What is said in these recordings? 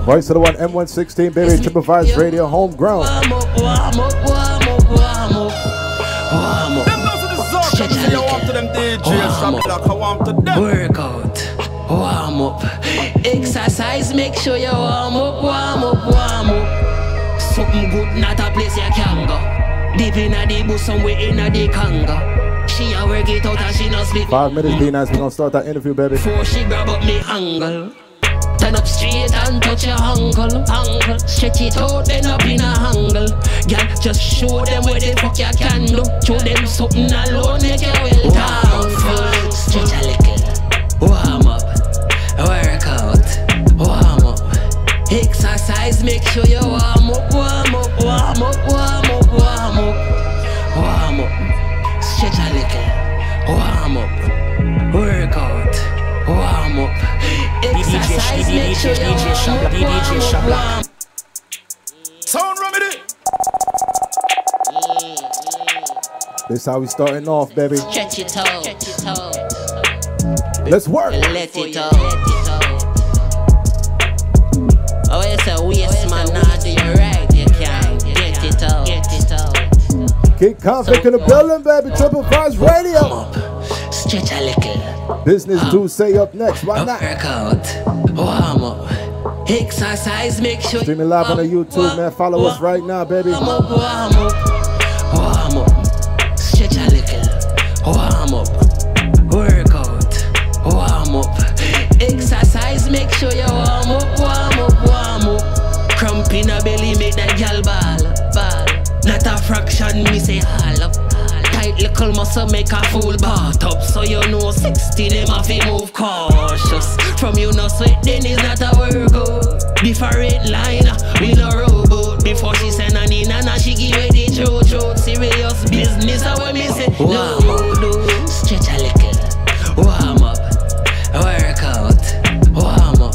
Voice of the one, M116, baby. TriplevibesRadio, homegrown. Warm up. Stretch a little. Work out. Warm up. Exercise, make sure you warm up. Something good, not a place you can go. Deep in the bush, somewhere in the Congo. She a work it out and she no sleep. 5 minutes, be nice. We're gonna start that interview, baby. Before she grab up me angle. Turn up straight and touch your angle. Stretch it out, then up in a angle. Girl, just show them where the fuck you can do. Show them something alone, make you well down. Stretch a little. Warm up. Work out. Warm up. Exercise, make sure you warm up. Stretch a little. Warm up. Work out. Warm up. Exercise, make sure you warm up. Sound remedy. This how we starting off, baby. Stretch it out. Let's work. Let it out. Oh, it's a waste, man. Now do you right? You can get it out. Keep Convict in the building, baby. TriplevibesRadio. Stretch a little. Business do say up next. Why not? Work out. Warm up. Exercise, make sure. Streaming live on the YouTube, man. Follow us right now, baby. Warm up. Stretch a little. Warm up. Work out. Warm up. Exercise, make sure you warm up. Cramp in a belly, make that gal ball. Not a fraction, me say all up. Tight little muscle make a fool bat up. So you know 60 them have to move cautious. From you no sweat, then it's not a workout. Different line, we no robot. Before she send an in and she give it the truth. Serious business, I want me say no. Stretch a little. Warm up. Work out. Warm up.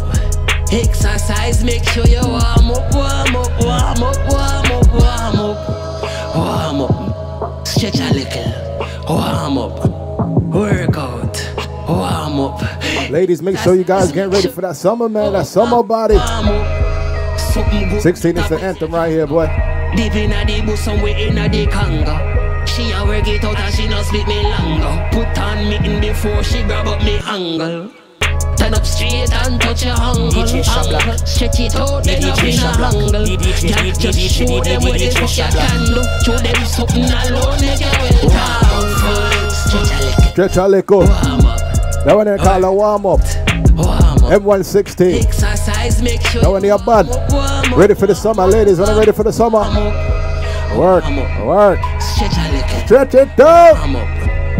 Exercise, make sure you warm up. Stretch a little. Warm up. Work out. Warm up. Ladies, make sure you guys get ready for that summer, man. That summer body. 16 is the anthem right here, boy. Deep in the bush, somewhere in the Congo. She a work it out and she no speak me longer. Put on me in before she grab up me angle. Turn up straight and touch your angle. Stretch it out, then up in a angle. Just show them what the fuck you can do. Show them something alone, make you well down. Stretch a little. That one they call a warm up. M116. Exercise, make sure. That one they are bad. Ready for the summer, ladies. When I'm ready for the summer. Work. Stretch it down.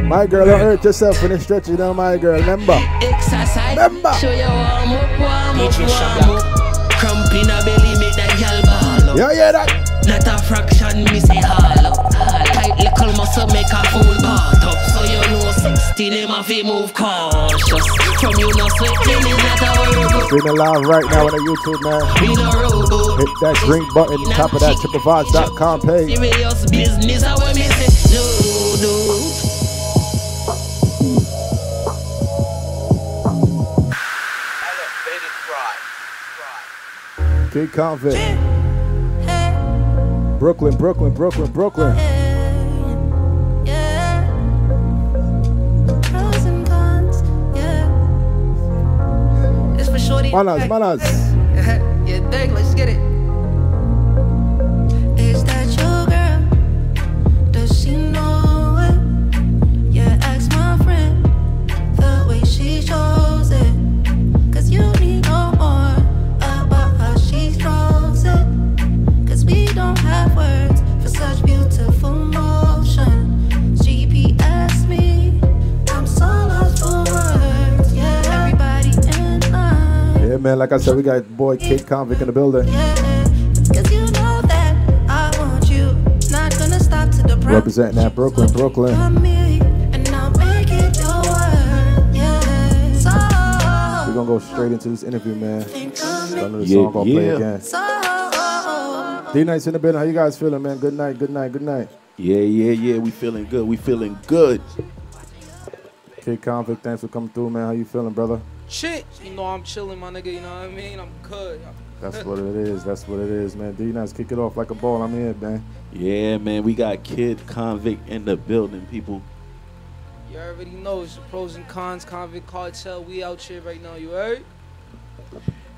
My girl, don't hurt yourself when you stretch it down, my girl. Remember. Exercise. Show you warm up. Cramp in a belly, make that gal ball up. Yeah, that. Not a fraction, me say all up. Tight little muscle make a fool bat up. So you know 60 them have to move cautious. From you no sweat, then it's not a workout. Streaming live right now on the YouTube, man. We no robot. Hit that green button, top of that Triplevibes.com page. Serious business, I want me say no. Kid Convict. Brooklyn. It's for shorty. Manas. Yeah, dig, let's get it. Is that your girl? Does she know it? Yeah, ask my friend the way she shows it. Cause you need no more about how she throws it. Cause we don't have words for such beautiful motion. GPS me, I'm so lost for words. Yeah, everybody in line. Yeah, man, like I said, we got boy Kid Convict in the building. Yeah, cause you know that I want you. Not gonna stop to the Representing that Brooklyn. And I'll make it your word. Yeah, so We're gonna go straight into this interview, man. think of me. None of the song gonna play again. So D-Night's in the building. How you guys feeling, man? Good night. Yeah. We feeling good. Kid Convict, thanks for coming through, man. How you feeling, brother? Shit, you know I'm chilling, my nigga. You know what I mean? I'm good. That's what it is. That's what it is, man. D-Nice, kick it off like a ball. I'm here, man. Yeah, man. We got Kid Convict in the building, people. You already know it's the pros and cons, Convict Cartel. We out here right now, you heard?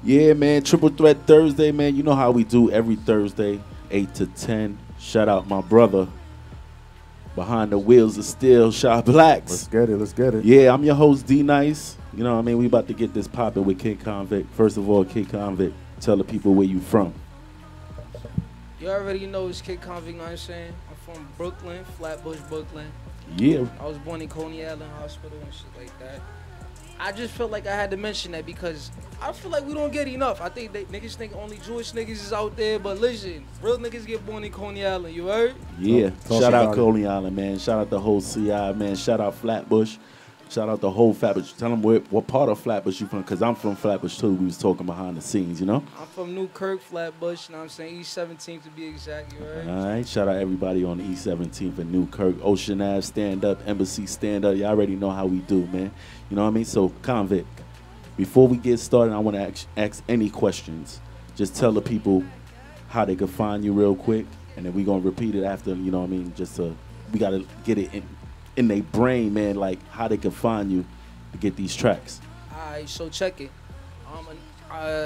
Yeah, man. Triple Threat Thursday, man. You know how we do every Thursday, 8 to 10. Shout out my brother behind the wheels of steel, Shot Blacks. Let's get it. Let's get it. Yeah, I'm your host, D-Nice. You know what I mean? We about to get this popping with Kid Convict. First of all, Kid Convict, tell the people where you from. You already know it's Kid Convict, you know what I'm saying? I'm from Brooklyn, Flatbush, Brooklyn. Yeah. I was born in Coney Island Hospital and shit like that. I just felt like I had to mention that because I feel like we don't get enough. I think that niggas think only Jewish niggas is out there, but listen, real niggas get born in Coney Island, you heard? Yeah. Talk Shout out about Coney Island, man. Shout out the whole CI, man. Shout out Flatbush. Shout out the whole Flatbush. Tell them what part of Flatbush you from, because I'm from Flatbush too. We was talking behind the scenes, you know? I'm from Newkirk, Flatbush, you know what I'm saying? East 17th to be exact, you heard? All right. Shout out everybody on East 17th and Newkirk. Ocean Ave, stand up. Embassy, stand up. Y'all already know how we do, man. You know what I mean? So, Convict, before we get started, I want to ask any questions. Just tell the people how they can find you real quick, and then we're going to repeat it after, you know what I mean? Just we got to get it in their brain, man, like how they can find you to get these tracks. Alright, so check it.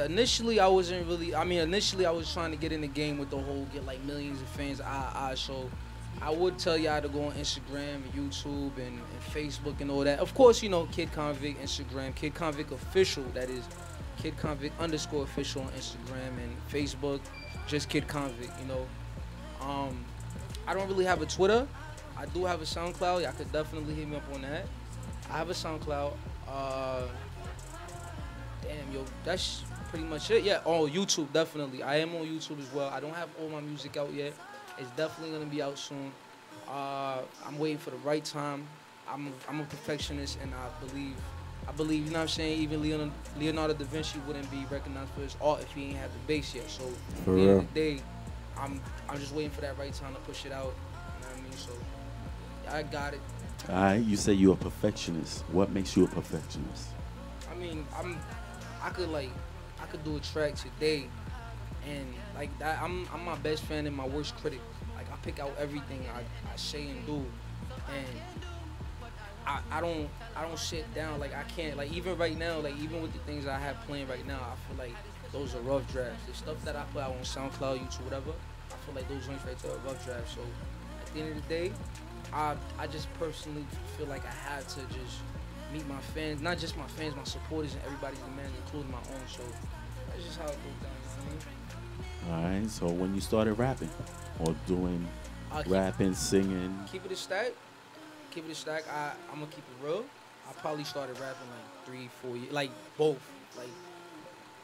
Initially, I wasn't really, initially I was trying to get in the game with the whole get like millions of fans, so I would tell y'all to go on Instagram and YouTube and Facebook and all that. Of course, you know, Kid Convict, Instagram, Kid Convict Official, that is Kid Convict _ official on Instagram and Facebook, just Kid Convict, you know. I don't really have a Twitter. I do have a SoundCloud. Y'all could definitely hit me up on that. I have a SoundCloud. Damn, yo, that's pretty much it. Yeah, YouTube, definitely. I am on YouTube as well. I don't have all my music out yet. It's definitely gonna be out soon. I'm waiting for the right time. I'm a perfectionist, and I believe, you know what I'm saying, even Leonardo da Vinci wouldn't be recognized for his art if he ain't had the base yet. So at the end of the day, I'm just waiting for that right time to push it out. You know what I mean? So I got it. All right, you say you're a perfectionist. What makes you a perfectionist? I mean, I could do a track today, and like that, I'm my best fan and my worst critic. Like I pick out everything I say and do, and I don't sit down. Like I can't, like even right now, like even with the things I have playing right now, I feel like those are rough drafts. The stuff that I put out on SoundCloud, YouTube, whatever, I feel like those joints right there are rough drafts. So at the end of the day, I just personally feel like I had to just meet my fans, not just my fans, my supporters and everybody's demands, including my own. So that's just how it goes down. You know what I mean? All right, so when you started rapping or doing rapping, singing? Keep it a stack. I'm gonna keep it real. I probably started rapping like 3-4 years, like both. Like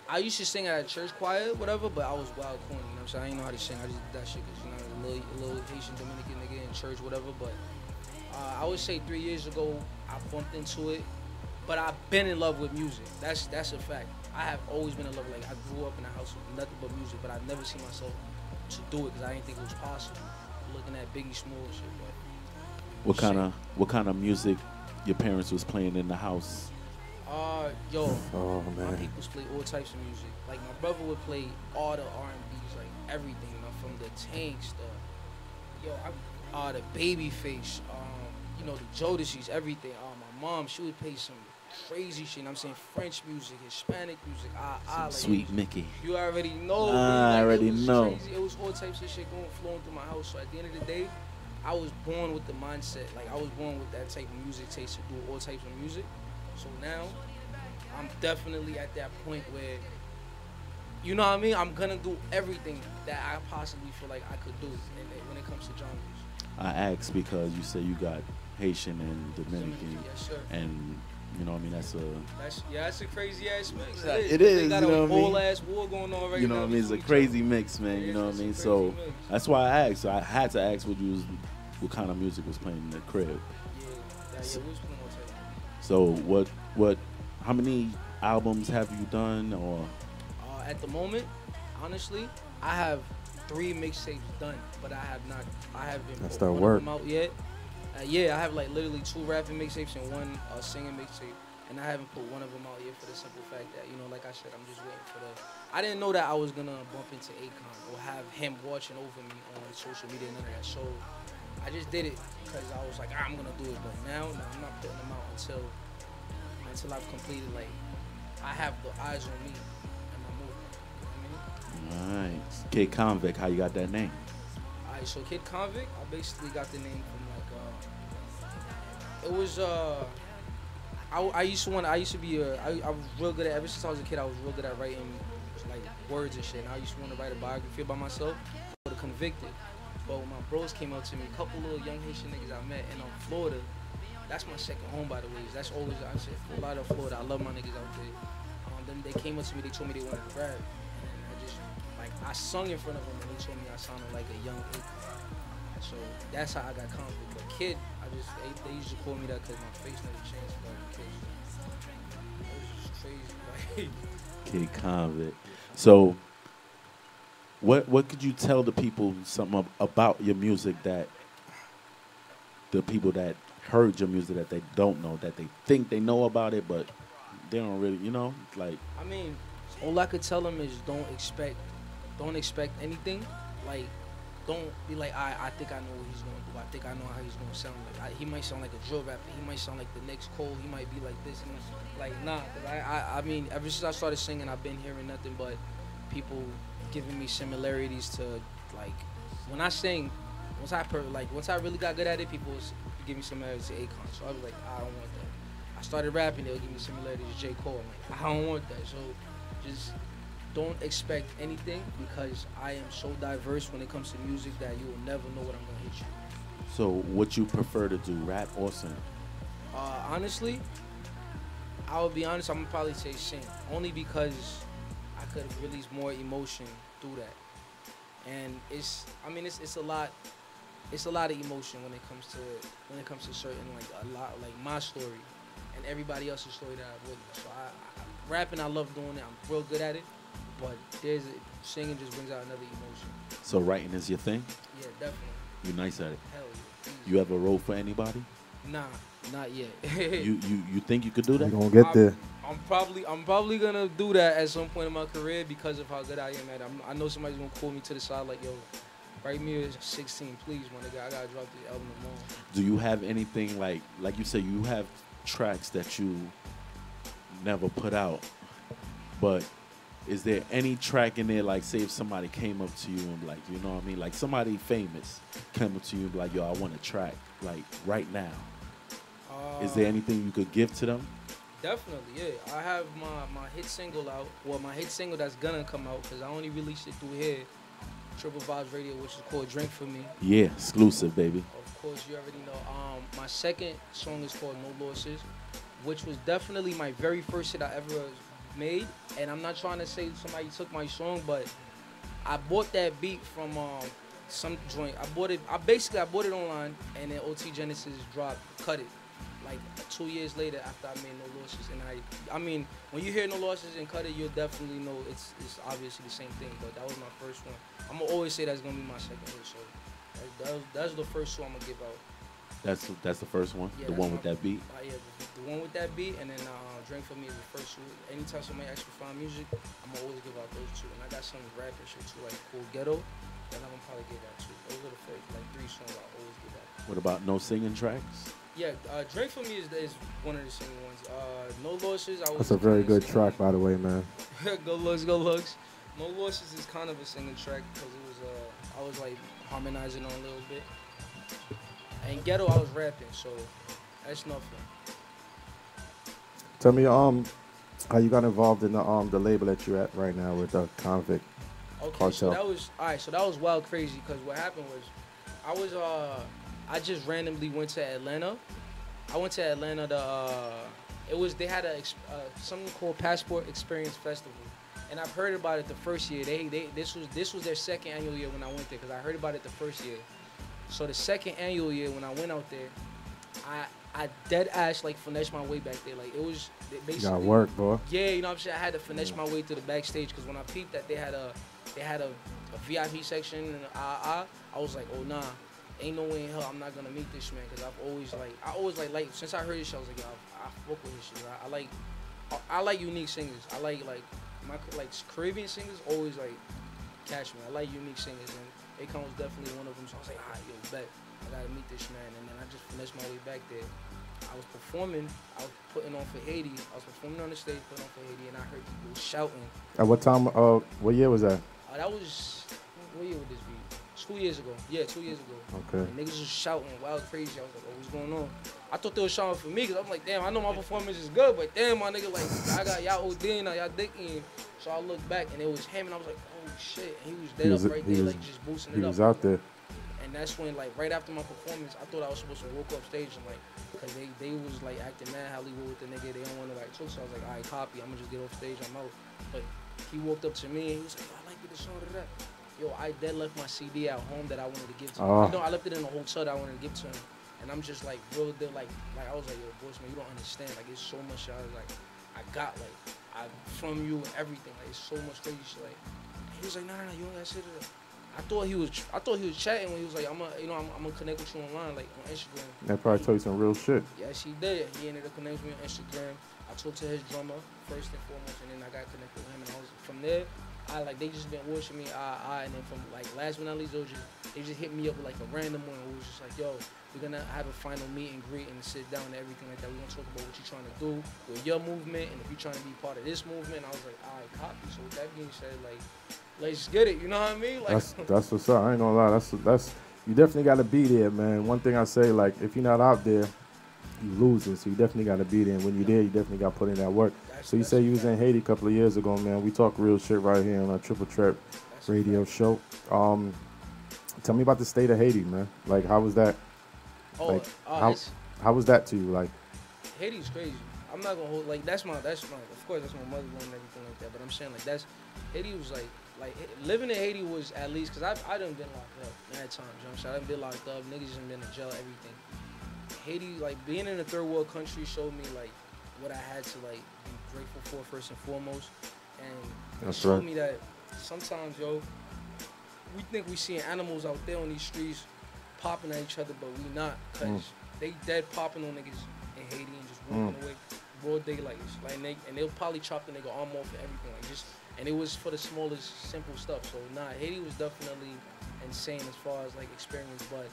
I used to sing at a church choir, whatever, but I was wild corny, you know what I'm saying? I didn't know how to sing. I just did that shit because, you know, a little Haitian Dominican nigga in church, whatever. But I would say 3 years ago, I bumped into it. But I've been in love with music. That's a fact. I have always been in love. Like I grew up in a house with nothing but music, but I've never seen myself to do it because I didn't think it was possible. Looking at Biggie Small and shit, but What kind of music your parents was playing in the house? My peoples play all types of music. Like my brother would play all the R&Bs, like everything, you know, from the Tanks, the Babyface, you know, the Jodeci's, everything. My mom, she would play some crazy shit, you know what I'm saying, French music, Hispanic music, like Sweet Mickey. You already know. I already know. Crazy. It was all types of shit flowing through my house. So at the end of the day, I was born with the mindset, like I was born with that type of music taste to do all types of music. So now, I'm definitely at that point where, you know what I mean, I'm gonna do everything that I possibly feel like I could do when it comes to genres. I asked because you say you got Haitian and Dominican. Yes, sir. And you know what I mean, that's a crazy ass mix. It is. They got you know a what I mean? whole ass war going on right now. You know what I mean? It's a crazy mix, man. You know what I mean? So that's why I asked. I had to ask what kind of music was playing in the crib. Yeah, we was playing all type. So how many albums have you done, or? At the moment, honestly, I have 3 mixtapes done, but I haven't put one of them out yet. I have like literally 2 rapping mixtapes and 1 singing mixtape, and I haven't put one of them out yet for the simple fact that, you know, like I said, I'm just waiting for the. I didn't know that I was gonna bump into Akon or have him watching over me on social media and none of that. So I just did it because I was like, I'm gonna do it. But now, no, I'm not putting them out until I've completed, like, I have the eyes on me and my movement. You know what I mean? Nice. Kid Convict, how you got that name? Alright, so Kid Convict, I basically got the name from like, it was I used to be I was real good at, ever since I was a kid, I was real good at writing like words and shit. And I used to want to write a biography about myself, for the Convicted. But when my bros came up to me, a couple little young Haitian niggas I met, and on Florida, that's my second home, by the way. That's always, I said, a lot of Florida. I love my niggas out there. Then they came up to me, they told me they wanted to rap. And I just, like, I sung in front of them, and they told me I sounded like a young Akon. So that's how I got Convict. But Kid, they used to call me that because my face never changed. But Kid, it was just crazy. Like, Kid Convict. So, what could you tell the people something about your music that the people that heard your music that they don't know, that they think they know about it, but they don't really, you know, like. I mean, all I could tell them is don't expect anything. Like, don't be like, I think I know what he's gonna do. I think I know how he's gonna sound. Like, he might sound like a drill rapper. He might sound like the next Cole. He might be like this. You know? Like, nah. I mean, ever since I started singing, I've been hearing nothing but people giving me similarities to, like, when I sing. Once I really got good at it, people give me similarities to Akon. So I was like, I don't want that. I started rapping, they'll give me similarities to J. Cole. I'm like, I don't want that. So just don't expect anything, because I am so diverse when it comes to music that you will never know what I'm gonna hit you. So what you prefer to do, rap or sing? Honestly, I would be honest, I'm gonna probably say sing, only because I could release more emotion through that. And it's a lot of emotion when it comes to certain, like, a lot, like my story and everybody else's story that I've witnessed. So I rapping, I love doing it. I'm real good at it, but singing just brings out another emotion. So writing is your thing? Yeah, definitely. You're nice at it. Hell yeah. You ever wrote for anybody? Nah, not yet. you think you could do that? You gonna get there. I'm probably gonna do that at some point in my career because of how good I am at it. I know somebody's gonna call me to the side like, yo, write me a 16, please, my nigga. I gotta drop the album tomorrow. Do you have anything like you said, you have tracks that you never put out, but is there any track in there, like, say if somebody came up to you and, like, you know what I mean, like somebody famous came up to you and be like, yo, I want a track, like, right now. Is there anything you could give to them? Definitely, yeah. I have my hit single out. Well, my hit single that's gonna come out, because I only released it through here, TriplevibesRadio, which is called Drink For Me. Yeah, exclusive, baby. Of course, you already know. My second song is called No Losses, which was definitely my very first hit I ever made. And I'm not trying to say somebody took my song, but I bought that beat from some joint. I bought it online, and then OT Genesis cut it. Like 2 years later after I made No Losses. And I mean, when you hear No Losses and cut it, you'll definitely know it's obviously the same thing, but that was my first one. I'm gonna always say that's gonna be my second hit, so that's the first song I'm gonna give out. That's the first one? Yeah, the one with that beat? Yeah, the one with that beat, and then Drink For Me is the first one. Anytime somebody asks me for my music, I'm gonna always give out those two. And I got some rap and shit too, like Cool Ghetto, then I'm gonna probably give that too. Those are the first, like, 3 songs I always give out. What about no singing tracks? Yeah, Drink For Me is one of the singing ones. No Losses. That's a very good track, by the way, man. Go looks. No Losses is kind of a singing track because it was I was like harmonizing on a little bit. And Ghetto, I was rapping, so that's nothing. Tell me, how you got involved in the label that you're at right now with the Convict. Okay, Cartel. so that was alright. So that was wild crazy because what happened was, I just randomly went to Atlanta. I went to Atlanta they had something called Passport Experience Festival, and I've heard about it the first year. This was their second annual year when I went there, because I heard about it the first year. So the second annual year when I went out there, I dead ass like finessed my way back there. Like, it was basically. You got work, bro. Yeah, you know what I'm saying. I had to finesse my way to the backstage, because when I peeped that they had a VIP section, and I was like, oh nah. ain't no way in hell I'm not gonna meet this man, because I always like since I heard this shit, I was like, yo, I fuck with this shit. I like unique singers. I like my Caribbean singers always like catch me. I like unique singers, and Akon was definitely one of them. So I was like, yo, bet I gotta meet this man, and then I just finessed my way back there. I was performing. I was putting on for Haiti. I was performing on the stage, putting on for Haiti, and I heard people shouting. At what time? What year was that? That was, what year would this be? 2 years ago. Yeah, 2 years ago. Okay. And niggas was shouting wild crazy. I was like, what's going on? I thought they were shouting for me, because I'm like, damn, I know my performance is good, but damn, my nigga, like, I got y'all ODing, y'all dicking. So I looked back, and it was him, and I was like, oh, shit. And he was dead up right there, like, just boosting it up. He was out there. And that's when, like, right after my performance, I thought I was supposed to walk up stage and, like, because they was, like, acting mad Hollywood with the nigga. They don't want to, like, talk. So I was like, all right, copy. I'm going to just get off stage. I'm out. But he walked up to me, and he was like, I like you, the song of that. Yo, I dead left my CD at home that I wanted to give to him. You know, I left it in a hotel that I wanted to give to him. And I'm just, like, real deal, like I was like, yo, boys, man, you don't understand. Like, it's so much shit. I was like, I got, like, from you and everything. Like, it's so much crazy shit. Like, he was like, no, you don't got shit to that. I thought he was chatting when he was like, I'm gonna connect with you online, like on Instagram. That probably told you some real shit. Yes, he did. He ended up connecting with me on Instagram. I talked to his drummer first and foremost, and then I got connected with him. And I was from there. They just been watching me. And then from like last but not least, they just hit me up with like a random one. It was just like, yo, we're gonna have a final meet and greet and sit down and everything like that. We're gonna talk about what you're trying to do with your movement and if you're trying to be part of this movement. I was like, all right, copy. So with that being said, like, let's get it. You know what I mean? Like, that's what's up. I ain't gonna lie. That's you definitely gotta be there, man. One thing I say, like, if you're not out there, you losing. So you definitely gotta be there. And when you're there, you definitely gotta put in that work. So you say you was in Haiti a couple of years ago, man. We talk real shit right here on our Triple Trap radio show. Tell me about the state of Haiti, man. Like, how was that? How was that to you? Like, Haiti's crazy. I'm not gonna hold of course that's my motherland and everything like that. But I'm saying like Haiti was like living in Haiti was at least, because I done been locked up mad times. You know what I'm saying? I done been locked up. Niggas done been in jail, everything. Haiti, like being in a third world country showed me like what I had to like be grateful for first and foremost. And it showed me that sometimes, yo, we think we seeing animals out there on these streets popping at each other, but we not, because they dead popping on niggas in Haiti and just walking away broad daylight. Like, and they'll probably chop the nigga arm off and everything. Like, just, and it was for the smallest, simple stuff. So Haiti was definitely insane as far as like experience. But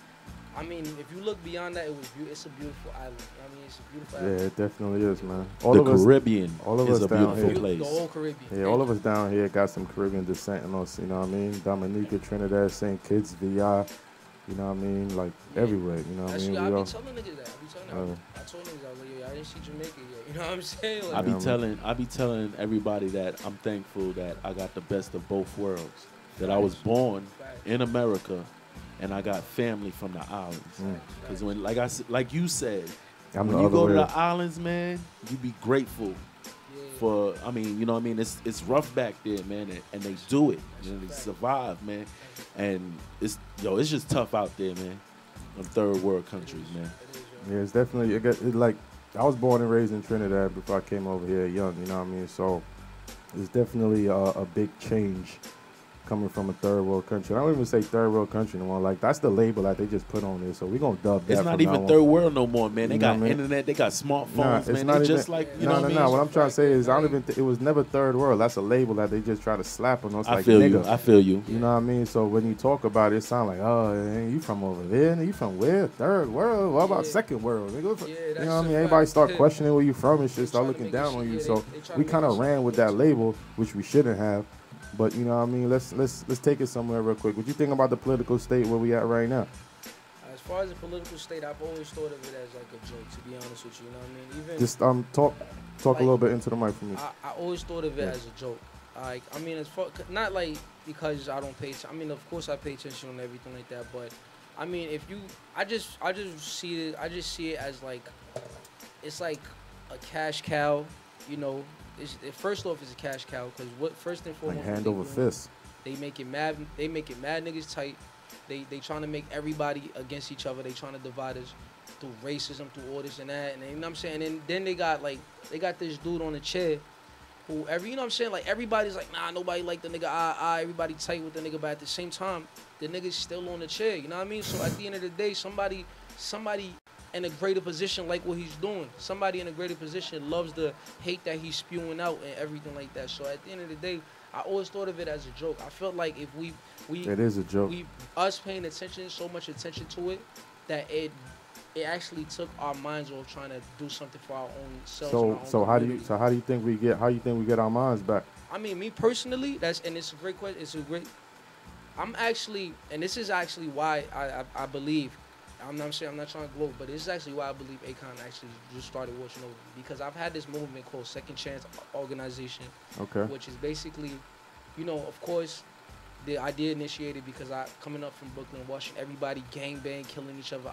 I mean, if you look beyond that, it's a beautiful island. I mean, it's a beautiful island. Yeah, it definitely is, man. The Caribbean is a beautiful here. place. The whole Caribbean. Yeah, all of us down here got some Caribbean descent in us, you know what I mean? Dominica, Trinidad, St. Kitts, VI, you know what I mean? Like, everywhere, you know what I mean? I be telling niggas that. I told niggas, I was like, yo, I didn't see Jamaica yet. You know what I'm saying? Like, I be telling everybody that I'm thankful that I got the best of both worlds. That I was born in America, and I got family from the islands. Because when, like you said, when you go to the islands, man, you be grateful for. I mean, you know what I mean? It's rough back there, man, and they do it. You know, they survive, man. And it's just tough out there, man. In third world countries, man. Yeah, it's definitely like I was born and raised in Trinidad before I came over here young. You know what I mean? So it's definitely a big change coming from a third world country. I don't even say third world country no more. Like, that's the label that they just put on there. So we're gonna dub that. It's not even third world no more, man. They got internet, they got smartphones, man. It's just like, you know what I mean? What I'm trying to say is I don't even it was never third world. That's a label that they just try to slap on us. I like, feel nigga. you. I feel you. You know what I mean? So when you talk about it, it sounds like, oh, you from over there? You from where? Third world? What about second world? Nigga? You know what I mean? Everybody start questioning where you from and shit, start looking down on you. So we kind of ran with that label, which we shouldn't have. But you know what I mean? Let's take it somewhere real quick. What you think about the political state where we at right now? As far as the political state, I've always thought of it as like a joke, to be honest with you. You know what I mean? Even just talk like, a little bit into the mic for me. I always thought of it as a joke. Like, I mean, it's not like because I don't pay attention. I mean, of course I pay attention and everything like that. But I mean, if you, I just see it as like, it's like a cash cow, you know. First off, it's a cash cow because what first and foremost, like hand over fist. They make it mad. They make it mad niggas tight. They trying to make everybody against each other. They trying to divide us through racism, through all this and that. And you know what I'm saying? And then they got this dude on the chair whoever, you know what I'm saying? Like, everybody's like, nah, nobody like the nigga, everybody tight with the nigga, but at the same time, the nigga's still on the chair, you know what I mean? So at the end of the day, somebody in a greater position like what he's doing. Somebody in a greater position loves the hate that he's spewing out and everything like that. So at the end of the day, I always thought of it as a joke. I felt like if we it is a joke. Us paying attention, so much attention to it, that it actually took our minds off trying to do something for our own selves. So how do you think we get our minds back? I mean, me personally, and it's a great question. I'm actually, and this is actually why I believe. I'm not saying I'm not trying to gloat, but this is actually why I believe Akon actually just started watching over, because I've had this movement called Second Chance Organization, okay, which is basically, you know, of course, the idea initiated because I coming up from Brooklyn, watching everybody gangbang, killing each other.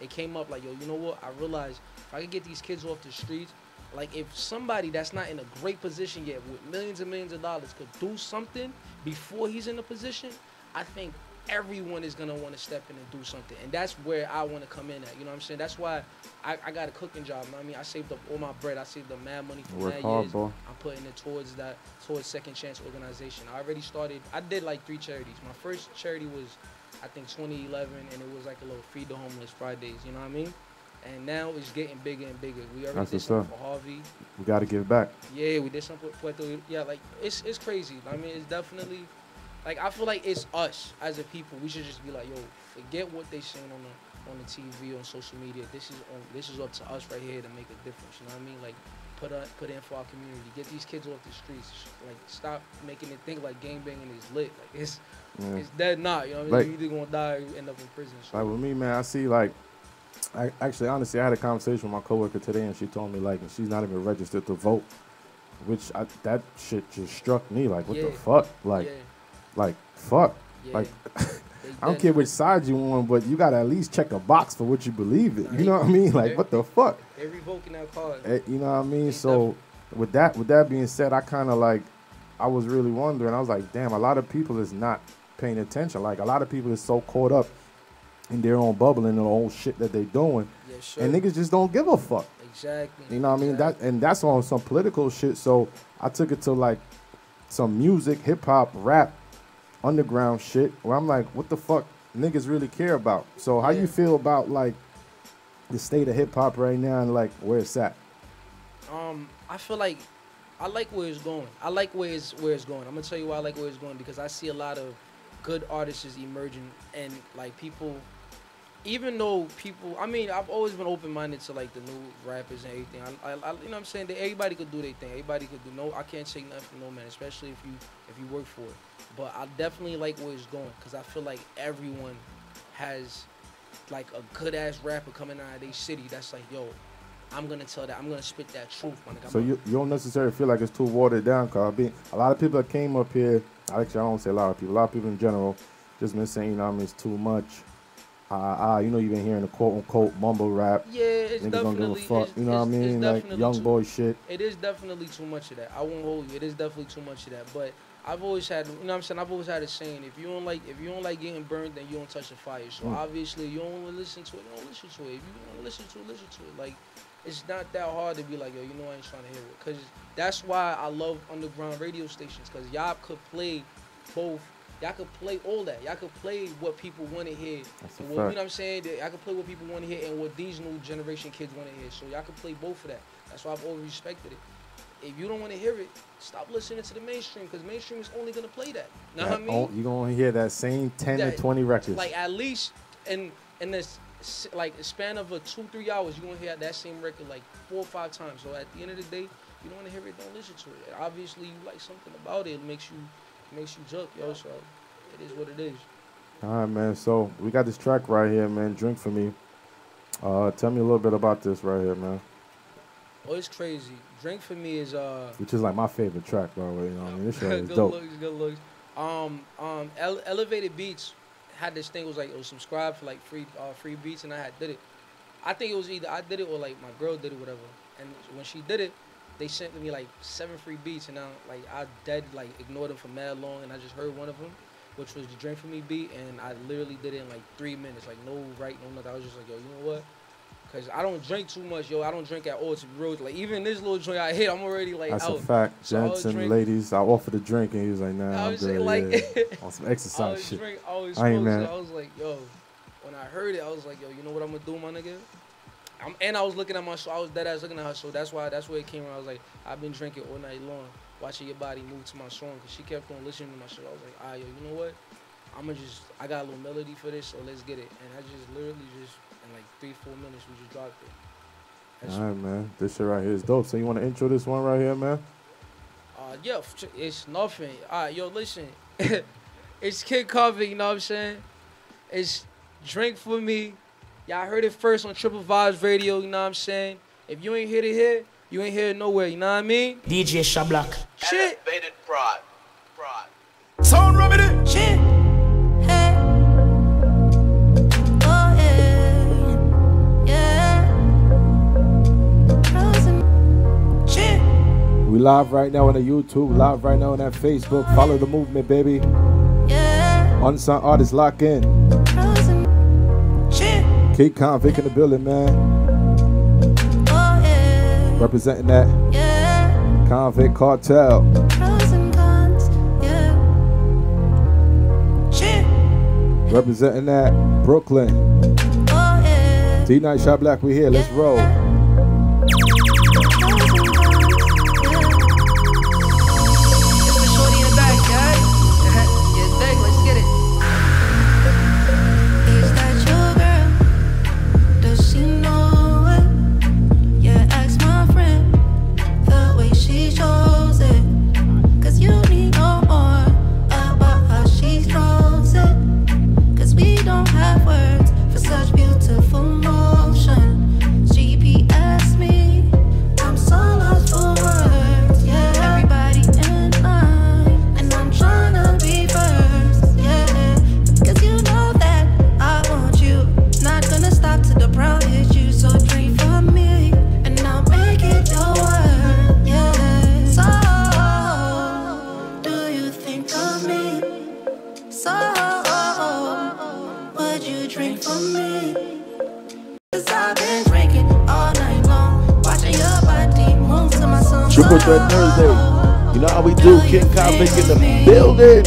It came up like, yo, you know what? I realized if I could get these kids off the streets, like if somebody that's not in a great position yet with millions and millions of dollars could do something before he's in a position, I think everyone is gonna want to step in and do something, and that's where I want to come in at. You know what I'm saying? That's why I got a cooking job. You know what I mean, I saved up all my bread. I saved up mad money for 9 years. Bro. I'm putting it towards Second Chance Organization. I already started. I did like 3 charities. My first charity was, I think, 2011, and it was like a little Feed the Homeless Fridays. You know what I mean? And now it's getting bigger and bigger. We already did something for Harvey. We got to give back. Yeah, we did something for Puerto. Yeah, like it's crazy. I mean, it's definitely. Like, I feel like it's us as a people. We should just be like, yo, forget what they saying on the TV, on social media. This is up to us right here to make a difference. You know what I mean? Like, put in for our community. Get these kids off the streets. Like, stop making it think like gangbanging is lit. Like, it's dead not. You know what I mean? You're either gonna die or you end up in prison. So. Like with me, man, I see like. Honestly, I had a conversation with my coworker today, and she told me like she's not even registered to vote, which that shit just struck me. Like, what the fuck? Like, fuck. Yeah. Like, I don't care which side you on, but you got to at least check a box for what you believe in. You know what I mean? Like, what the fuck? They're revoking that card. You know what I mean? So, with that being said, I kind of like, I was really wondering. I was like, damn, a lot of people is not paying attention. Like, a lot of people is so caught up in their own bubble and the old shit that they doing. Yeah, sure. And niggas just don't give a fuck. Exactly. You know what I mean? That's on some political shit. So, I took it to, like, some music, hip-hop, rap, underground shit where I'm like, what the fuck niggas really care about? So how you feel about like the state of hip hop right now and like where it's at? I feel like I like where it's going. I like where it's going. I'm gonna tell you why I like where it's going, because I see a lot of good artists emerging, and like people, even though people, I mean, I've always been open-minded to like the new rappers and everything. I you know what I'm saying? Everybody could do their thing. Everybody could do. I can't take nothing from no man, especially if you work for it. But I definitely like where it's going, because I feel like everyone has like a good ass rapper coming out of their city that's like, yo, I'm gonna tell that, I'm gonna spit that truth, man. So you don't necessarily feel like it's too watered down, cause a lot of people that came up here, actually I don't say a lot of people in general, just been saying, you know what I mean, it's too much. You know, you've been hearing the quote unquote mumble rap. Yeah, it's niggas definitely. Don't give a fuck. You know what I mean? Like young boy shit. It is definitely too much of that. I won't hold you. It is definitely too much of that. But I've always had, you know what I'm saying? I've always had a saying: if you don't like getting burned, then you don't touch the fire. So obviously, you don't want to listen to it. Don't listen to it. If you want to listen to it, listen to it. Like, it's not that hard to be like, yo, you know, I ain't trying to hear it. Cause that's why I love underground radio stations. Cause y'all could play both. Y'all could play all that. Y'all could play what people want to hear. That's a fact. You know what I'm saying? Y'all could play what people want to hear and what these new generation kids want to hear. So y'all could play both of that. That's why I've always respected it. If you don't want to hear it, stop listening to the mainstream, because mainstream is only going to play that. You know what I mean? You're going to hear that same 10 to 20 records. Like, at least in this like span of 2-3 hours, you're going to hear that same record like 4 or 5 times. So at the end of the day, you don't want to hear it, don't listen to it. And obviously, you like something about it. It makes you jump, yo. So it is what it is. All right, man. So we got this track right here, man. Drink for Me. Tell me a little bit about this right here, man. Oh, it's crazy. Drink for Me is which is like my favorite track, by the way. You know what I mean? This shit is good dope. Good looks. Elevated Beats had this thing. It was like, subscribe for like free beats, and I did it. I think it was either I did it or like my girl did it, whatever. And when she did it, they sent me like 7 free beats, and I ignored them for mad long, and I just heard one of them, which was the Drink for Me beat, and I literally did it in like 3 minutes, like no right, no nothing. I was just like, yo, you know what? Cause I don't drink too much, yo. I don't drink at all, to be real. Like even this little joint I hit, I'm already like That's out. a fact. So Gents and ladies, I offered a drink and he was like, nah, I'm good. like, yeah. On some exercise shit. I was I ain't smoke, mad. so I was like, yo. When I heard it, I was like, yo, you know what I'm gonna do, my nigga? And I was looking at my show. I was dead ass looking at her show. That's where it came from. I was like, I've been drinking all night long, watching your body move to my song. Cause she kept on listening to my shit. I was like, yo, you know what? I got a little melody for this, so let's get it. And I just literally in like 3-4 minutes, we just dropped it. All right, man. This shit right here is dope. So you want to intro this one right here, man? Yeah, it's nothing. All right, yo, listen. It's Kid Convict, you know what I'm saying? It's Drink For Me. Y'all heard it first on TriplevibesRadio, you know what I'm saying? If you ain't hear it here, you ain't hear it nowhere, you know what I mean? DJ Shablak. Shit. Elevated prod. Sound remedy. Shit. Hey. Oh, yeah. Frozen. Shit. We live right now on the YouTube, live right now on that Facebook. Follow the movement, baby. Yeah. Unsung artists, lock in. Frozen. Shit. Kid Convict in the building, man. Oh, yeah. Representing that Yeah. Convict Cartel. Pros and cons. Yeah. Shit. Representing that Brooklyn. Oh, yeah. D-Night Shot Black, we here. Let's roll. Triple Threat Thursday. You know how we do. King Convict in the building.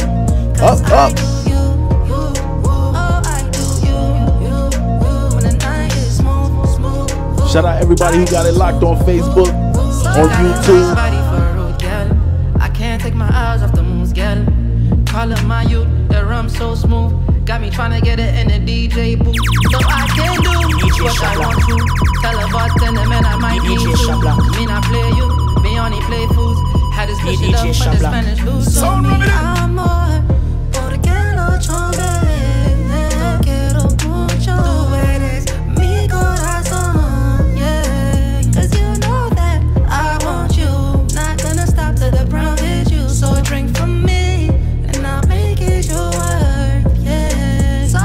Up, up. Shout out everybody who got it locked on Facebook, on YouTube. I can't take my eyes off the moon's gal. Calling my youth, the rum so smooth. Got me trying to get it in the DJ booth. So I can do what I want to. Tell a bartender, man, I might need to. Me not play you, me only play fools. Had this push it up for the Spanish lose. So me, I'm more. Porque lo chove. Quiero mucho. Tú eres mi corazón. Yeah. Cause you know that I want you. Not gonna stop till the brown hit you. So drink from me, and I'll make it your word. Yeah. So,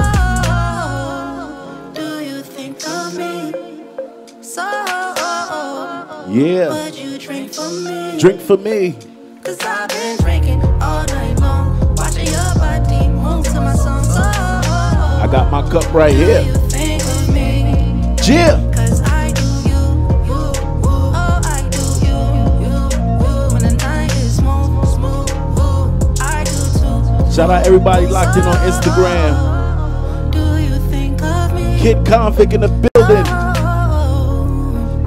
do you think of me? So, yeah. Would you drink for me? Drink for me. Cause I've been drinking all night long, watching your body move to my song. So, I got my cup right here. you think of me? Yeah. Cause I do you, oh, I do you. When the night is smooth, I do too. Shout out everybody locked in on Instagram. Do you think of me? Kid Convict in the building.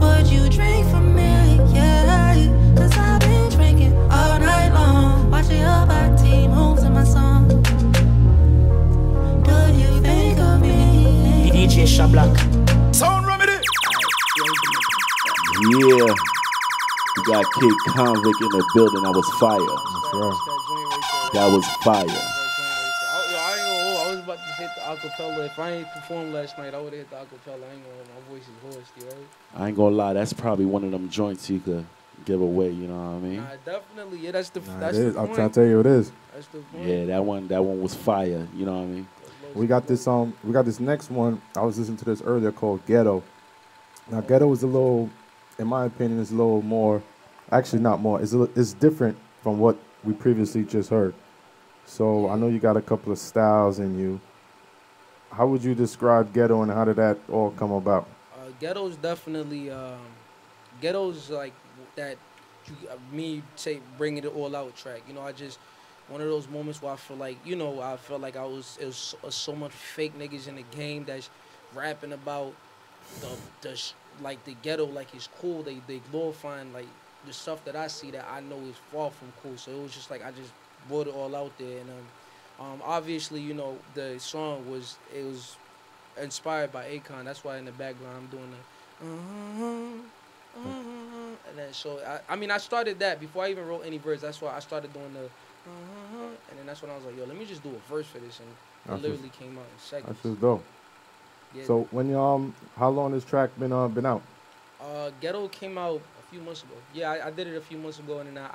Would you drink for me? Yeah, cause I've been drinking all night long, watching your body move to my song. Do you think of me? DJ Shablak. Sound remedy. Yeah. We got Kid Convict in the building. That was fire. That was fire. I was about to hit the acapella. If I ain't performed last night, I would have hit the acapella. I ain't gonna lie, my voice is hoarse, right? I ain't gonna lie, that's probably one of them joints you could give away, you know what I mean? Nah, definitely. Yeah, that's the It is. the I'm point. trying to tell you it is. That's the point. Yeah, that one was fire, you know what I mean? We got this next one. I was listening to this earlier called Ghetto. Now Ghetto is a little, in my opinion, is a little more, actually not more, it's different from what we previously just heard. So I know you got a couple of styles in you. How would you describe Ghetto and how did that all come about? Ghetto's definitely Ghetto's like that. Me say bringing it all out track. You know, I just one of those moments where I feel like I felt like it was so much fake niggas in the game that's rapping about like the ghetto like it's cool. They glorifying like the stuff that I see that I know is far from cool. So it was just like I just brought it all out there, and obviously the song was inspired by Akon. That's why in the background I'm doing the and then so I started that before I even wrote any verse. That's why I started doing the and then that's when I was like, yo, let me just do a verse for this, and it literally came out in seconds. That's just dope. Yeah. So when how long this track been out? Ghetto came out a few months ago. Yeah, I did it a few months ago, and then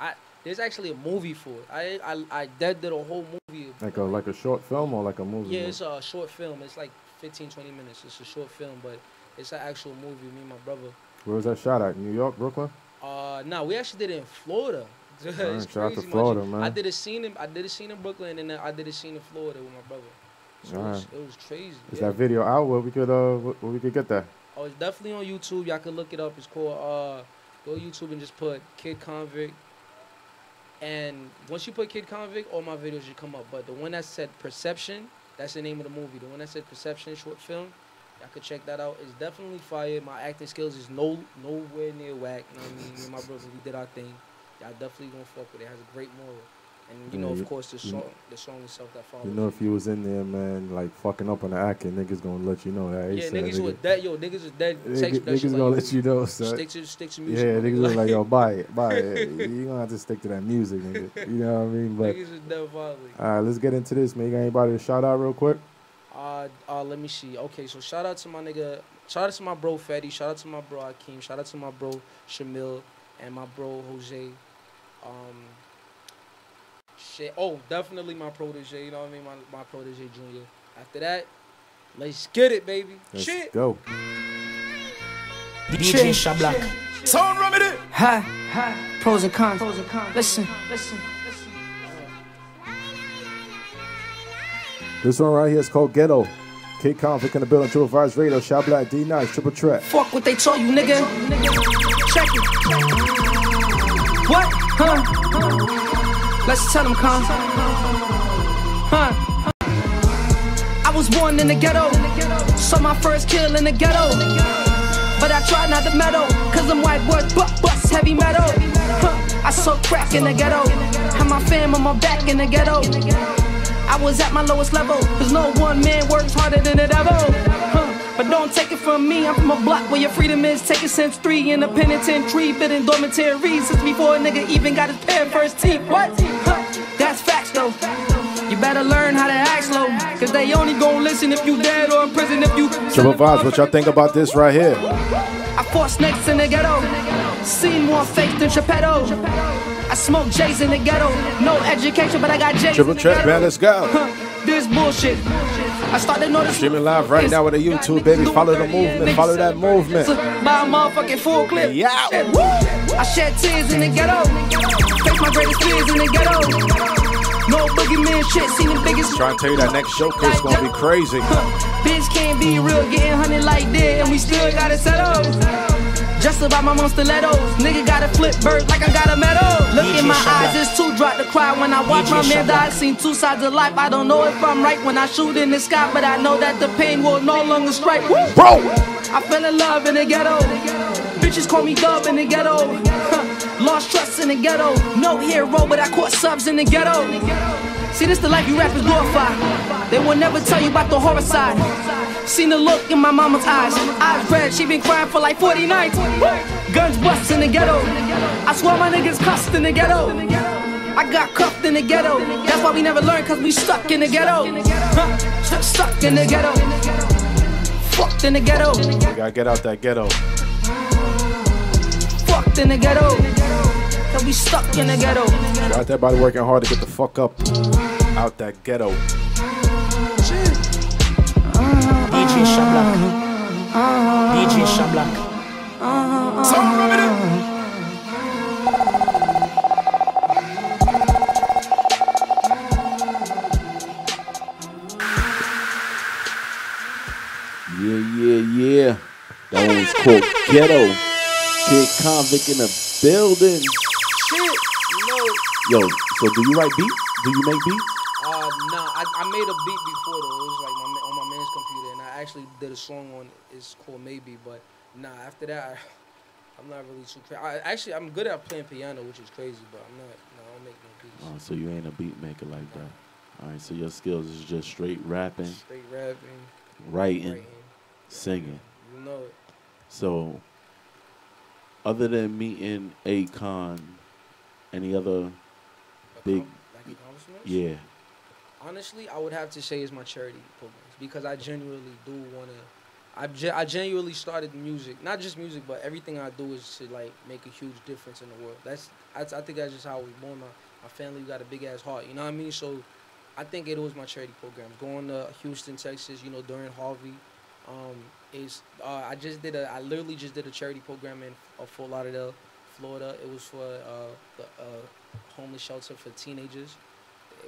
there's actually a movie for it. I did a whole movie. Like a short film or like a movie? Yeah, it's a short film. It's like 15, 20 minutes. It's a short film, but it's an actual movie. Me and my brother. Where was that shot at? New York, Brooklyn? No, we actually did it in Florida. It's crazy, shout out to Florida, man. I did a scene in Brooklyn, and then I did a scene in Florida with my brother. So it was crazy. Is that video out where we could get that? Oh, it's definitely on YouTube. Y'all can look it up. It's called go to YouTube and just put Kid Convict. And once you put Kid Convict, all my videos should come up. But the one that said Perception, that's the name of the movie. The one that said Perception short film, y'all could check that out. It's definitely fire. My acting skills is nowhere near whack. You know what I mean? Me and my brother, we did our thing. Y'all definitely gonna fuck with it. It has a great moral. And of course, the song itself that follows. If you was in there, man, like fucking up on the acting, niggas gonna let you know that. Yeah, niggas was dead. Yo, niggas is dead. Niggas gonna let you know, son. Stick to music. Yeah, niggas was like, yo, buy it. You gonna have to stick to that music, nigga. You know what I mean? But niggas is dead violent. All right, let's get into this, man. You got anybody to shout out real quick? Let me see. Okay, so shout out to my nigga. Shout out to my bro Fetty. Shout out to my bro Akeem. Shout out to my bro Shamil and my bro Jose. Definitely my protege, you know what I mean? My protege Junior. After that, let's get it, baby. Let's go. DJ Shablak. Sound remedy. Hi. Pros and cons. Listen. This one right here is called Ghetto. Kid Convict in the building, TriplevibesRadio, Shablak, D-Nice, Triple Threat. Fuck what they told you, nigga. Check it. What? Let's tell them, con. I was born in the ghetto, saw my first kill in the ghetto. But I tried not to meddle, cause them white boys bust heavy metal. I sold crack in the ghetto, had my fam on my back in the ghetto. I was at my lowest level, cause no one man works harder than the devil. But don't take it from me, I'm from a block where your freedom is taken since 3 in the penitentiary, been in dormitories since before a nigga even got his pair first teeth. What? That's facts though. You better learn how to act slow, cause they only gon' listen if you dead or in prison if you. Triple Vibes, what y'all think about this right here? I fought snakes in the ghetto, seen more fake than Geppetto. I smoke J's in the ghetto, no education but I got J's. Triple Threat, man, let's go. This bullshit. I started noticing. Streaming live right now with a YouTube, baby. Follow the movement, follow that movement. Buy a motherfucking full clip. Yeah. I shed tears in the ghetto. Face my greatest fears in the ghetto. No boogeyman shit, seen the biggest. Trying to tell you that next showcase gonna be crazy. Bitch can't be real, getting honey like that, and we still gotta settle. Just about my monster stilettos. Nigga gotta flip birds like I got a medal. Look in my eyes, it's too dry to cry when I watch my man die. Seen two sides of life, I don't know if I'm right when I shoot in the sky, but I know that the pain will no longer strike. Bro! I fell in love in the ghetto. Bitches call me Dub in the ghetto. Lost trust in the ghetto. No hero, but I caught subs in the ghetto. See, this the life you rappers glorify. They will never tell you about the horror side. Seen the look in my mama's eyes. Eyes red, she been crying for like 40 nights. Guns bust in the ghetto. I swear my niggas cussed in the ghetto. I got cuffed in the ghetto. That's why we never learn, cause we stuck in the ghetto. Stuck in the ghetto. Fucked in the ghetto. You gotta get out that ghetto. Fucked in the ghetto. Cause we stuck in the ghetto. Shout out to everybody working hard to get the fuck up out that ghetto. DJ Shablak. DJ Shablak. Sound remedy. Yeah. That one was called Ghetto. Kid Convict in the building. Shit, you know. Yo, so do you write beats? Do you make beats? Nah, I made a beat before though. It was like on my man's computer, and I actually did a song on. It's called Maybe, but nah. After that, I'm not really too crazy. I'm good at playing piano, which is crazy, but I'm not. No, I don't make no beats. Oh, so you ain't a beat maker like that. All right, so your skills is just straight rapping. Straight rapping. Writing. Singing. You know it. So, other than meeting Akon, any other big, accomplishments? Yeah. Honestly, I would have to say it's my charity programs because I genuinely do want to. I genuinely started music, not just music, but everything I do is to like make a huge difference in the world. I think that's just how I was born. My family got a big ass heart, you know what I mean? So, I think it was my charity programs. Going to Houston, Texas, you know, during Harvey. I literally just did a charity program in Fort Lauderdale, Florida. It was for the homeless shelter for teenagers.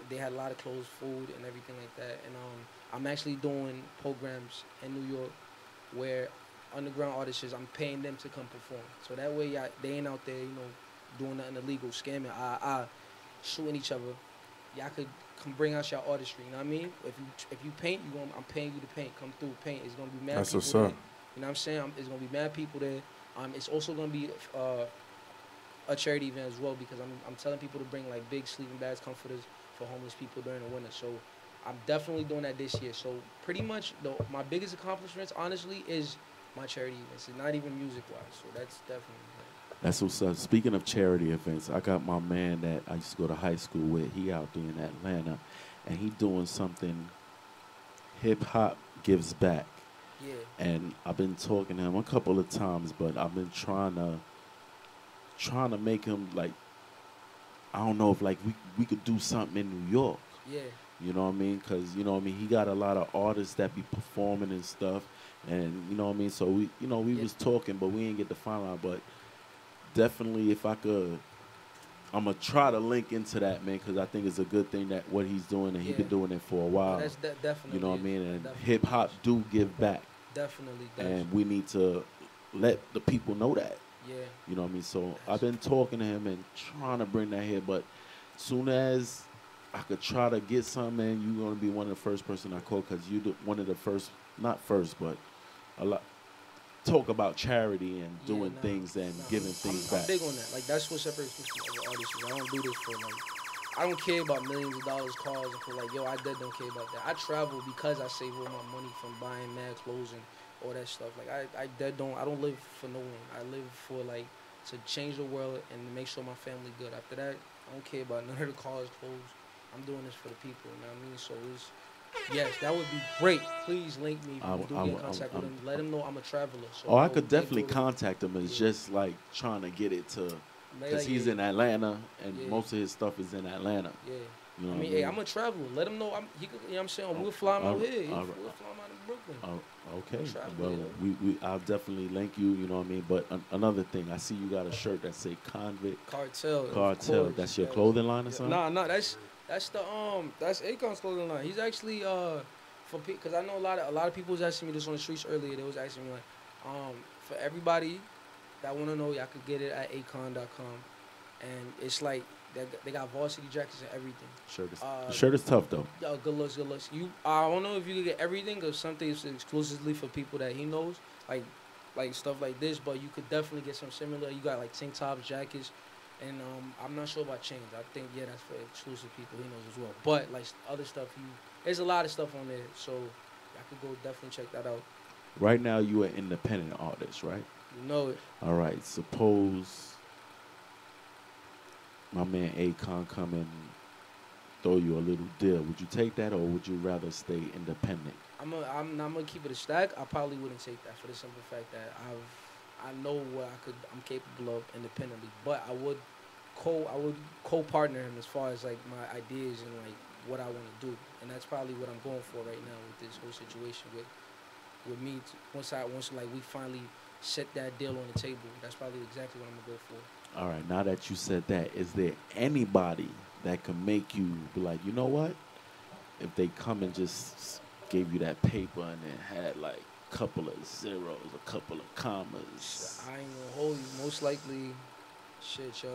They had a lot of clothes, food, and everything like that. And I'm actually doing programs in New York where underground artists, I'm paying them to come perform. So that way they ain't out there, you know, doing nothing illegal, scamming, shooting each other. Y'all could come bring out your artistry, you know what I mean? If you paint, I'm paying you to paint. Come through, paint. It's gonna be mad That's people what's there. up. You know what I'm saying? It's gonna be mad people there. It's also gonna be a charity event as well because I'm telling people to bring like big sleeping bags, comforters for homeless people during the winter. So I'm definitely doing that this year. So pretty much my biggest accomplishments, honestly, is my charity events. It's not even music wise. So that's definitely. That's what's up. Speaking of charity events, I got my man that I used to go to high school with. He out there in Atlanta, and he doing something. Hip hop gives back. Yeah. And I've been talking to him a couple of times, but I've been trying to make him like. I don't know if like we could do something in New York. Yeah. You know what I mean? Because you know what I mean. He got a lot of artists that be performing and stuff, and you know what I mean. So we was talking, but we didn't get the final out, but. Definitely, if I could, I'm going to try to link into that, man, because I think it's a good thing that what he's doing, and he's been doing it for a while. That's definitely. You know what I mean? And hip-hop do give back. Definitely does. And we need to let the people know that. Yeah. You know what I mean? So I've been talking to him and trying to bring that here, but soon as I could try to get something, man, you're going to be one of the first person I call because you're one of the first, not first, but a lot. Talk about charity and doing things and giving things back. I'm big on that. Like that's what separates me from other artists. I don't do this for like. I don't care about millions of dollars, cars, and for like, yo, I don't care about that. I travel because I save all my money from buying mad clothes and all that stuff. Like I don't live for no one. I live for like to change the world and to make sure my family good. After that, I don't care about none of the cars, clothes. I'm doing this for the people. You know what I mean? So it's. Yes, that would be great. Please link me. Do get in contact with him. Let him know I'm a traveler. So I could definitely contact him. It's just like trying to get it to, because he's in Atlanta and most of his stuff is in Atlanta. Yeah. You know I mean, hey, I'm a traveler. Let him know. You know what I'm saying? We'll fly him out here. We'll fly him out in Brooklyn. Okay. Well, I'll definitely link you. You know what I mean? But another thing, I see you got a shirt that say Convict. Cartel. That's your clothing line or something? Nah, that's Akon's clothing line. He's actually because I know a lot of people was asking me this on the streets earlier. They was asking me like, for everybody that want to know, y'all could get it at akon.com, and it's like they got varsity jackets and everything. The shirt is tough though. Yo, good looks. I don't know if you could get everything or something exclusively for people that he knows, like stuff like this, but you could definitely get some similar. You got like tank tops, jackets. And I'm not sure about chains. I think, that's for exclusive people he knows as well. But, like, other stuff, there's a lot of stuff on there. So, I could go definitely check that out. Right now, you are an independent artist, right? You know it. All right. Suppose my man Akon come and throw you a little deal. Would you take that, or would you rather stay independent? I'm going to keep it a stack. I probably wouldn't take that for the simple fact that I know what I'm capable of independently, but I would co-partner him as far as like my ideas and like what I want to do, and that's probably what I'm going for right now with this whole situation with me. Once like we finally set that deal on the table, that's probably exactly what I'm gonna go for. All right, now that you said that, is there anybody that can make you be like, you know what? If they come and just gave you that paper and then had like couple of zeros, a couple of commas. I ain't gonna hold you. Most likely, shit, yo.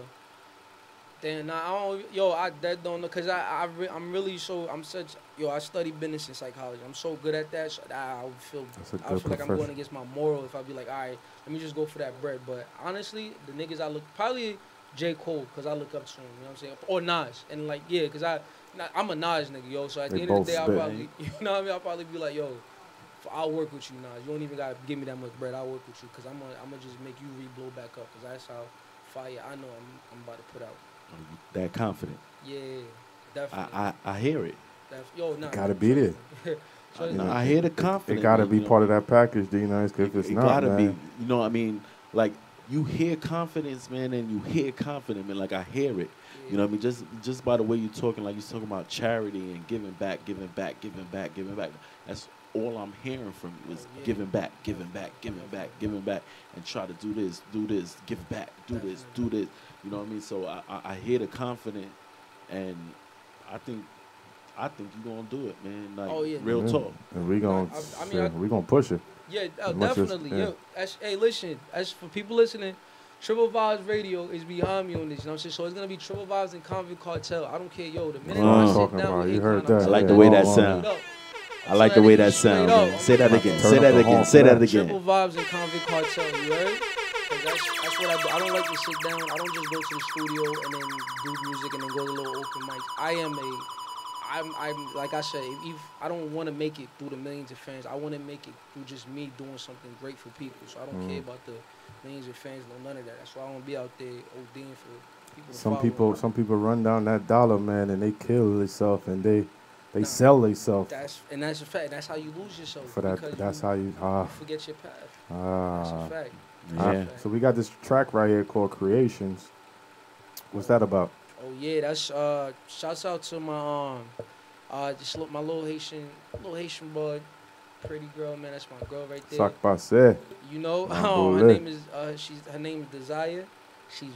Damn, nah, I that don't know, cause I'm really so, I study business and psychology. I'm so good at that. So I would feel like I'm going against my moral if I be like, all right, let me just go for that bread. But honestly, the niggas I look, probably J. Cole, cause I look up to him. You know what I'm saying? Or Nas, and like cause I'm a Nas nigga, yo. So at the end of the day, I'll probably, you know what I mean? I'll probably be like, yo, I'll work with you, Nas. You don't even gotta give me that much bread. I'll work with you, cause I'm gonna just make you re-blow back up, cause that's how fire I know I'm about to put out. That confident. Yeah, definitely. I hear it. Gotta be there. So, I hear the confidence. It gotta be part of that package, D-Nice. If it's not, gotta man. be. You know what I mean? Like, you hear confidence, man, and you hear confident, man. Like, I hear it. Yeah. You know what I mean? Just by the way you're talking, like you're talking about charity and giving back. That's all I'm hearing from you is giving back, and try to do this, give back, do this. You know what I mean? So I hear the confident, and I think you're gonna do it, man. Like, real talk. And we gonna push it. Yeah, definitely. Hey, listen, as for people listening, Triple Vibes Radio is behind me on this. You know what I'm saying? So it's gonna be Triple Vibes and Convict Cartel. I don't care, yo. The minute I sit down with you heard that. I like the way that sound. I like the way that sound, man. Say that again. Say that again. Triple Vibes and Convict Cartel, you heard? That's what I do. I don't like to sit down. I don't just go to the studio and then do music and then go to little open mics. I'm like I said, if I don't want to make it through the millions of fans. I want to make it through just me doing something great for people. So I don't care about the millions of fans, none of that. That's why I don't be out there ODing for people. Some people run down that dollar, man, and they kill themselves and they sell themselves. That's a fact. That's how you lose yourself. That's how you forget your path. That's a fact. Yeah. So we got this track right here called Creations. What's that about? Oh yeah, that's shouts out to my my little Haitian bud, pretty girl, man. That's my girl right there. Sac passe. You know, her name is Desire. She's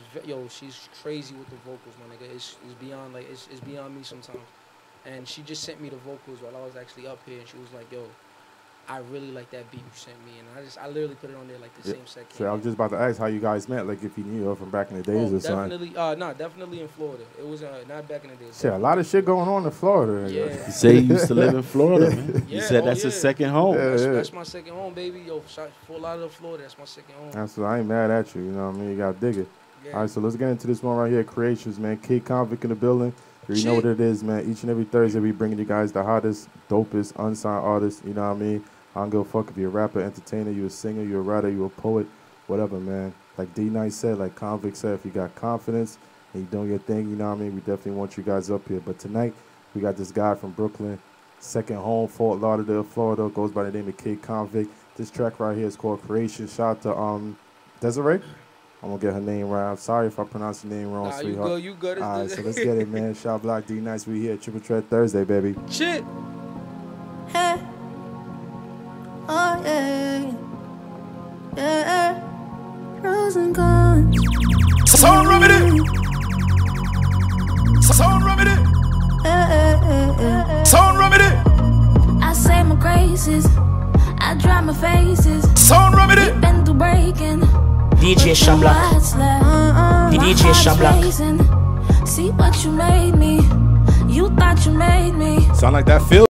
crazy with the vocals, my nigga. It's beyond it's beyond me sometimes. And she just sent me the vocals while I was actually up here, and she was like, yo, I really like that beat you sent me, and I literally put it on there like the same second. So I was just about to ask how you guys met, like if you knew her from back in the days or something. Definitely in Florida. It was not back in the days. Yeah, a lot of shit going on in Florida. Yeah. You say you used to live in Florida, man. You said that's his second home. That's my second home, baby. Yo, full out of Florida, that's my second home. So I ain't mad at you, you know what I mean? You gotta dig it. Yeah. All right, so let's get into this one right here, Creations, man. Kid Convict in the building. You know what it is, man. Each and every Thursday, we bringing you guys the hottest, dopest, unsigned artists. You know what I mean? I don't give a fuck if you're a rapper, entertainer, you're a singer, you're a writer, you're a poet, whatever, man. Like D-Nice said, like Convict said, if you got confidence and you're doing your thing, you know what I mean? We definitely want you guys up here. But tonight, we got this guy from Brooklyn, second home, Fort Lauderdale, Florida, goes by the name of Kid Convict. This track right here is called Creation. Shout out to Desiree. I'm going to get her name right. I'm sorry if I pronounce your name wrong, sweetheart. You good. All right, so let's get it, man. Shout Block D-Nice. We here at Triple Threat Thursday, baby. Shit. Hey. Oh, yeah. Yeah. Pros and cons. Sound remedy. Sound remedy. Sound remedy. I say my graces. I dry my faces. Sound remedy. Been through breaking. DJ Shablock. DJ Shablock. See what you made me. You thought you made me. Sound like that feel.